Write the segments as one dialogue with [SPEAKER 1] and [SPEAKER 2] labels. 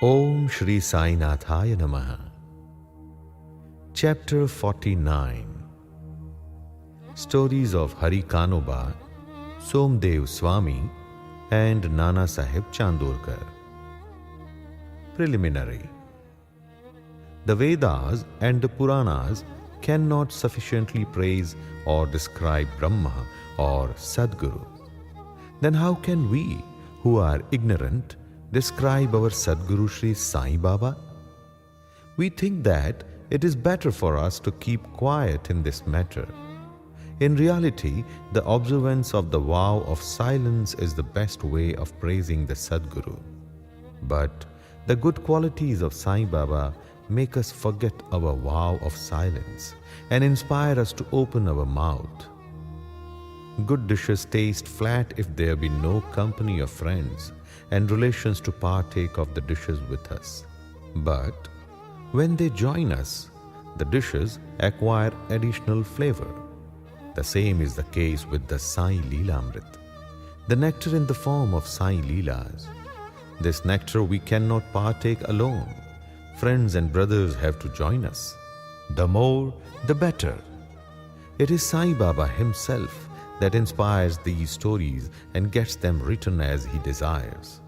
[SPEAKER 1] Om Shri Sai Nathaya Namaha. Chapter 49. Stories of Hari Kanoba, Somadev Swami and Nanasaheb Chandorkar. Preliminary. The Vedas and the Puranas cannot sufficiently praise or describe Brahma or Sadguru. Then how can we, who are ignorant, describe our Sadguru Shri Sai Baba? We think that it is better for us to keep quiet in this matter. In reality, the observance of the vow of silence is the best way of praising the Sadguru. But the good qualities of Sai Baba make us forget our vow of silence and inspire us to open our mouth. Good dishes taste flat if there be no company of friends and relations to partake of the dishes with us. But when they join us, the dishes acquire additional flavor. The same is the case with the Sai Leelamrit, the nectar in the form of Sai Leelas. This nectar we cannot partake alone. Friends and brothers have to join us. The more, the better. It is Sai Baba himself that inspires these stories and gets them written as he desires.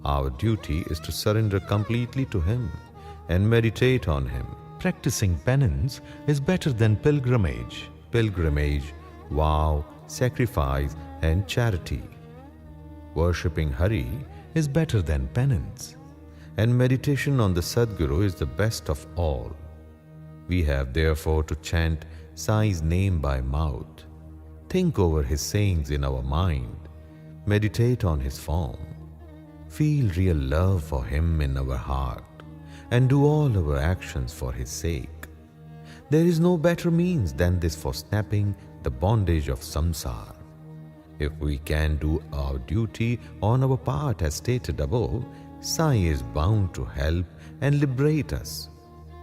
[SPEAKER 1] Our duty is to surrender completely to him and meditate on him. Practicing penance is better than pilgrimage. Pilgrimage, vow, sacrifice and charity. Worshipping Hari is better than penance, and meditation on the Sadguru is the best of all. We have therefore to chant Sai's name by mouth, think over his sayings in our mind, meditate on his form, feel real love for him in our heart, and do all our actions for his sake. There is no better means than this for snapping the bondage of samsara. If we can do our duty on our part as stated above, Sai is bound to help and liberate us.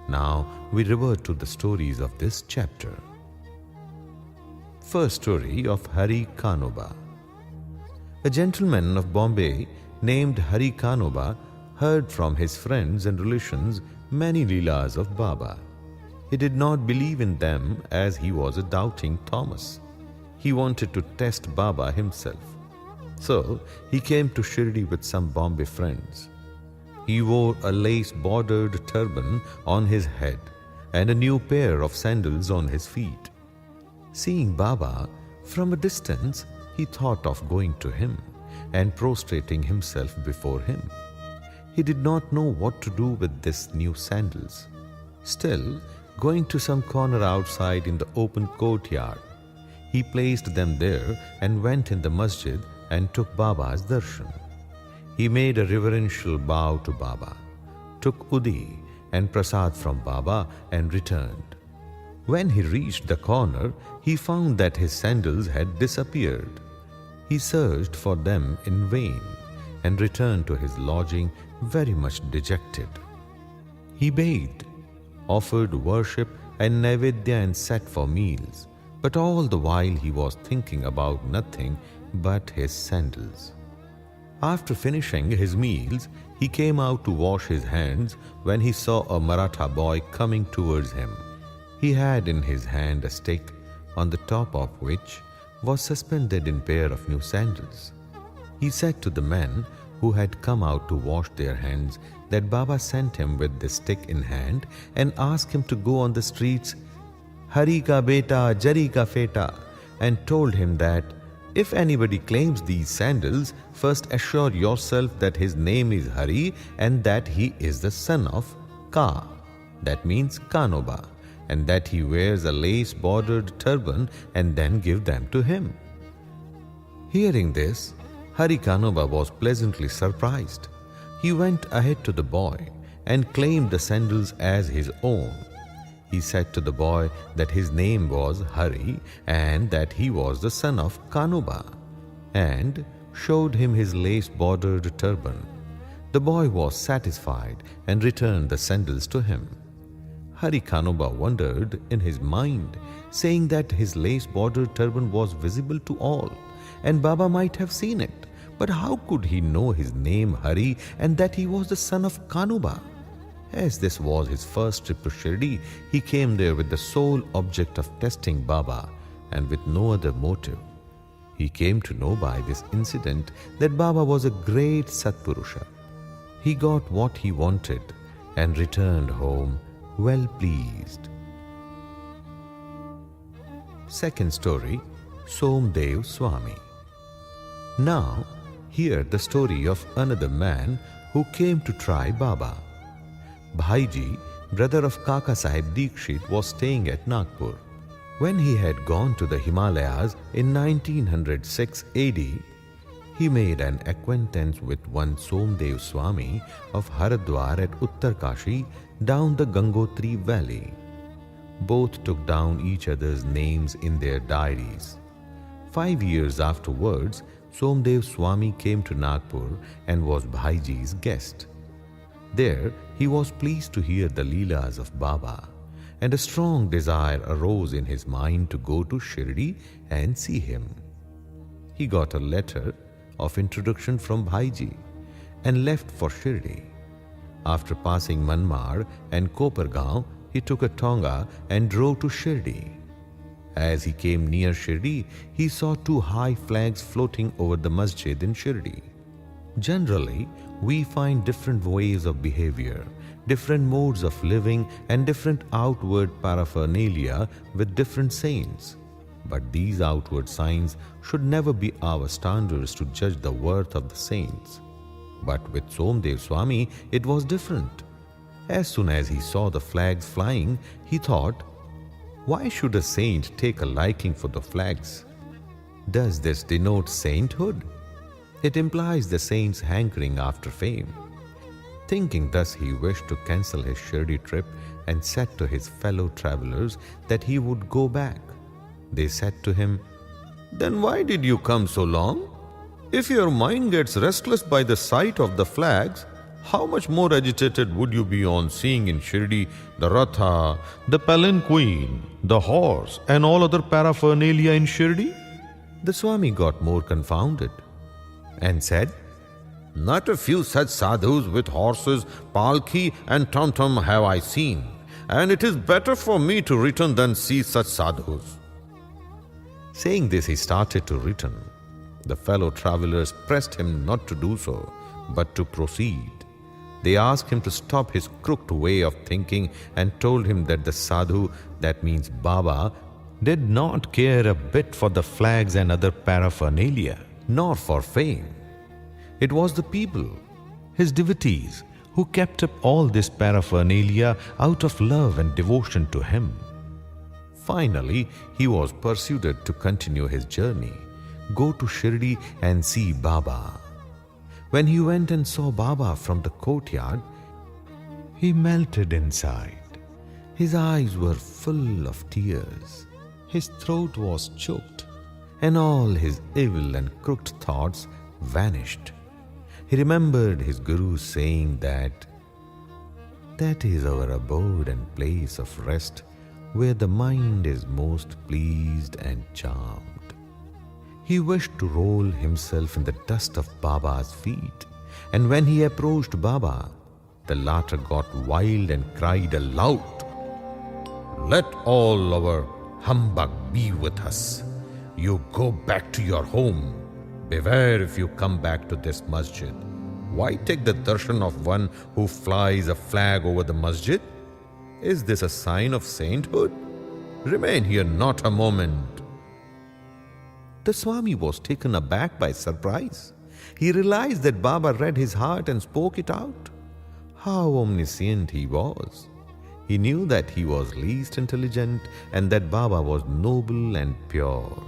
[SPEAKER 1] Now we revert to the stories of this chapter. First story of Hari Kanoba. A gentleman of Bombay named Hari Kanoba heard from his friends and relations many Leelas of Baba. He did not believe in them as he was a doubting Thomas. He wanted to test Baba himself. So he came to Shirdi with some Bombay friends. He wore a lace-bordered turban on his head and a new pair of sandals on his feet. Seeing Baba from a distance, he thought of going to him and prostrating himself before him. He did not know what to do with these new sandals. Still, going to some corner outside in the open courtyard, he placed them there and went in the masjid and took Baba's darshan. He made a reverential bow to Baba, took udi and prasad from Baba and returned. When he reached the corner, he found that his sandals had disappeared. He searched for them in vain and returned to his lodging very much dejected. He bathed, offered worship and naivedya and sat for meals, but all the while he was thinking about nothing but his sandals. After finishing his meals, he came out to wash his hands when he saw a Maratha boy coming towards him. He had in his hand a stick, on the top of which was suspended a pair of new sandals. He said to the men who had come out to wash their hands that Baba sent him with the stick in hand and asked him to go on the streets, Hari ka beta, jari ka feta, and told him that if anybody claims these sandals, first assure yourself that his name is Hari and that he is the son of Ka, that means Kanoba, and that he wears a lace-bordered turban, and then give them to him. Hearing this, Hari Kanoba was pleasantly surprised. He went ahead to the boy and claimed the sandals as his own. He said to the boy that his name was Hari and that he was the son of Kanoba, and showed him his lace-bordered turban. The boy was satisfied and returned the sandals to him. Hari Kanoba wondered in his mind, saying that his lace-bordered turban was visible to all, and Baba might have seen it, But how could he know his name Hari and that he was the son of Kanoba? As this was his first trip to Shirdi, he came there with the sole object of testing Baba and with no other motive. He came to know by this incident that Baba was a great Satpurusha. He got what he wanted and returned home well pleased. Second story, Somadev Swami. Now, hear the story of another man who came to try Baba. Bhaiji, brother of Nanasaheb Dikshit, was staying at Nagpur. When he had gone to the Himalayas in 1906 AD, he made an acquaintance with one Somadev Swami of Haridwar at Uttarkashi down the Gangotri valley. Both took down each other's names in their diaries. 5 years afterwards, Somadev Swami came to Nagpur and was Bhaiji's guest. There, he was pleased to hear the Leelas of Baba, and a strong desire arose in his mind to go to Shirdi and see him. He got a letter of introduction from Bhaiji and left for Shirdi. After passing Manmar and Kopargaon, he took a tonga and drove to Shirdi. As he came near Shirdi, he saw 2 high flags floating over the masjid in Shirdi. Generally, we find different ways of behavior, different modes of living, and different outward paraphernalia with different saints. But these outward signs should never be our standards to judge the worth of the saints. But with Somadev Swami, it was different. As soon as he saw the flags flying, he thought, why should a saint take a liking for the flags? Does this denote sainthood? It implies the saint's hankering after fame. Thinking thus, he wished to cancel his Shirdi trip and said to his fellow travelers that he would go back. They said to him, "Then why did you come so long? If your mind gets restless by the sight of the flags, how much more agitated would you be on seeing in Shirdi the Ratha, the palanquin, the horse, and all other paraphernalia in Shirdi?" The Swami got more confounded and said, "Not a few such sadhus with horses, palki, and tum-tum have I seen, and it is better for me to return than see such sadhus." Saying this, he started to return. The fellow travelers pressed him not to do so, but to proceed. They asked him to stop his crooked way of thinking and told him that the sadhu, that means Baba, did not care a bit for the flags and other paraphernalia, nor for fame. It was the people, his devotees, who kept up all this paraphernalia out of love and devotion to him. Finally, he was persuaded to continue his journey, go to Shirdi and see Baba. When he went and saw Baba from the courtyard, he melted inside. His eyes were full of tears. His throat was choked, and all his evil and crooked thoughts vanished. He remembered his Guru saying that is our abode and place of rest, where the mind is most pleased and charmed. He wished to roll himself in the dust of Baba's feet, and when he approached Baba, the latter got wild and cried aloud, "Let all our humbug be with us. You go back to your home. Beware if you come back to this masjid. Why take the darshan of one who flies a flag over the masjid? Is this a sign of sainthood? Remain here not a moment." The Swami was taken aback by surprise. He realized that Baba read his heart and spoke it out. How omniscient he was! He knew that he was least intelligent and that Baba was noble and pure.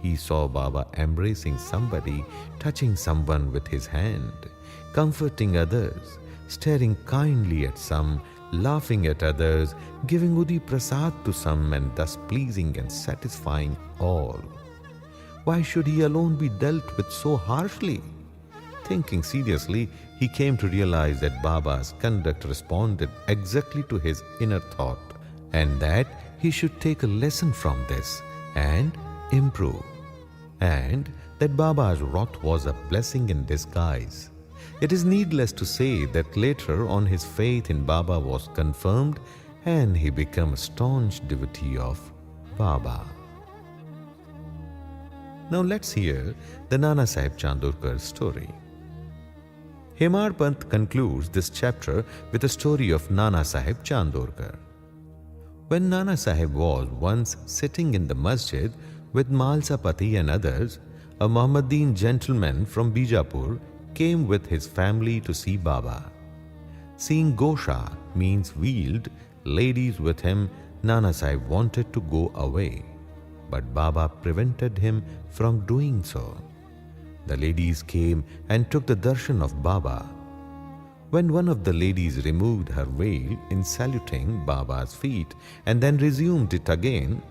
[SPEAKER 1] He saw Baba embracing somebody, touching someone with his hand, comforting others, staring kindly at some, laughing at others, giving Udi Prasad to some, and thus pleasing and satisfying all. Why should he alone be dealt with so harshly? Thinking seriously, he came to realize that Baba's conduct responded exactly to his inner thought, and that he should take a lesson from this and improve. And that Baba's wrath was a blessing in disguise. It is needless to say that later on his faith in Baba was confirmed and he became a staunch devotee of Baba. Now let's hear the Nanasaheb Chandorkar story. Hemar Pant concludes this chapter with a story of Nanasaheb Chandorkar. When Nanasaheb was once sitting in the masjid with Malsapati and others, a Mohammedan gentleman from Bijapur came with his family to see Baba. Seeing Gosha means wheeled ladies with him, Nanasaheb wanted to go away, but Baba prevented him from doing so. The ladies came and took the darshan of Baba. When one of the ladies removed her veil in saluting Baba's feet and then resumed it again,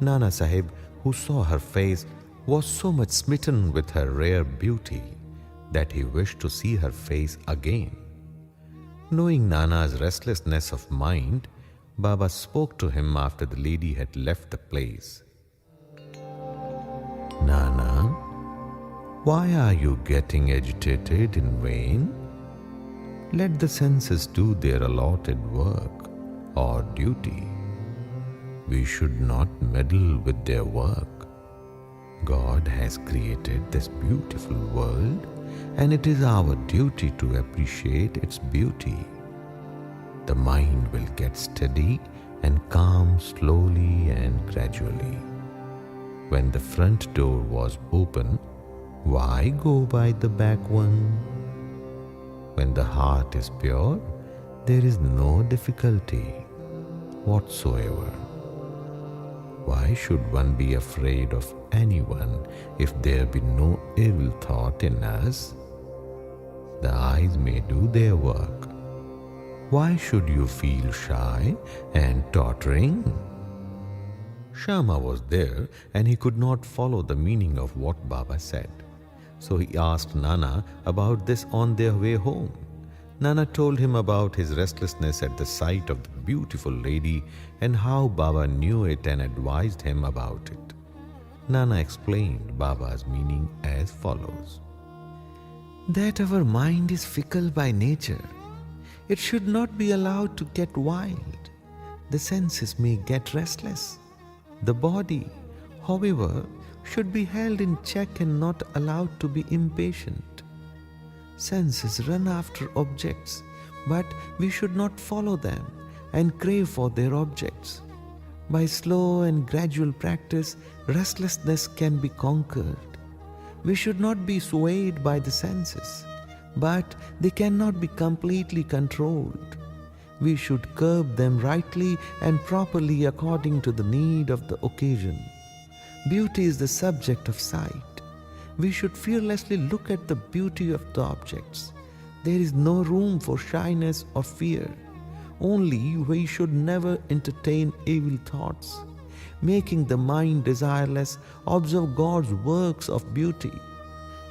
[SPEAKER 1] Nanasaheb, who saw her face, was so much smitten with her rare beauty that he wished to see her face again. Knowing Nana's restlessness of mind, Baba spoke to him after the lady had left the place. Nana, why are you getting agitated in vain? Let the senses do their allotted work or duty. We should not meddle with their work. God has created this beautiful world, and it is our duty to appreciate its beauty. The mind will get steady and calm slowly and gradually. When the front door was open, why go by the back one? When the heart is pure, there is no difficulty whatsoever. Why should one be afraid of anyone if there be no evil thought in us? The eyes may do their work. Why should you feel shy and tottering? Shama was there and he could not follow the meaning of what Baba said. So he asked Nana about this on their way home. Nana told him about his restlessness at the sight of the beautiful lady and how Baba knew it and advised him about it. Nana explained Baba's meaning as follows. That our mind is fickle by nature. It should not be allowed to get wild. The senses may get restless. The body, however, should be held in check and not allowed to be impatient. Senses run after objects, but we should not follow them and crave for their objects. By slow and gradual practice, restlessness can be conquered. We should not be swayed by the senses, but they cannot be completely controlled. We should curb them rightly and properly according to the need of the occasion. Beauty is the subject of sight. We should fearlessly look at the beauty of the objects. There is no room for shyness or fear. Only we should never entertain evil thoughts. Making the mind desireless, observe God's works of beauty.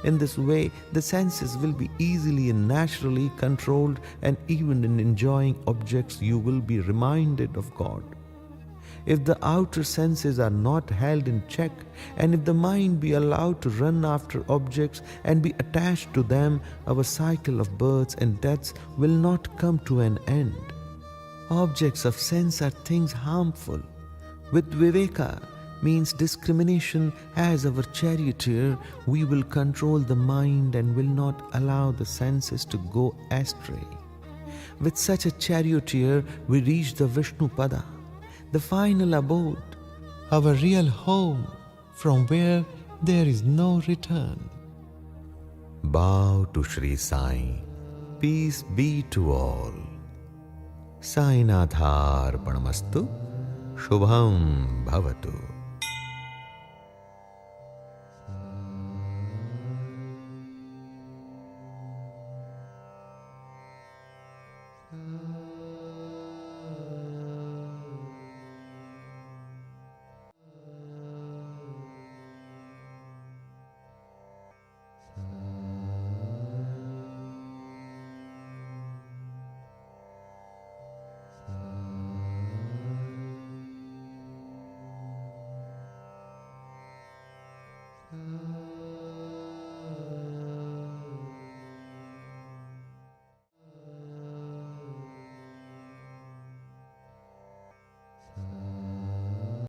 [SPEAKER 1] In this way, the senses will be easily and naturally controlled, and even in enjoying objects, you will be reminded of God. If the outer senses are not held in check, and if the mind be allowed to run after objects and be attached to them, our cycle of births and deaths will not come to an end. Objects of sense are things harmful. With viveka, means discrimination, as our charioteer, we will control the mind and will not allow the senses to go astray. With such a charioteer, we reach the Vishnu Pada, the final abode, our real home, from where there is no return. Bow to Shri Sai. Peace be to all. Sainatharpanamastu. Shubham bhavatu.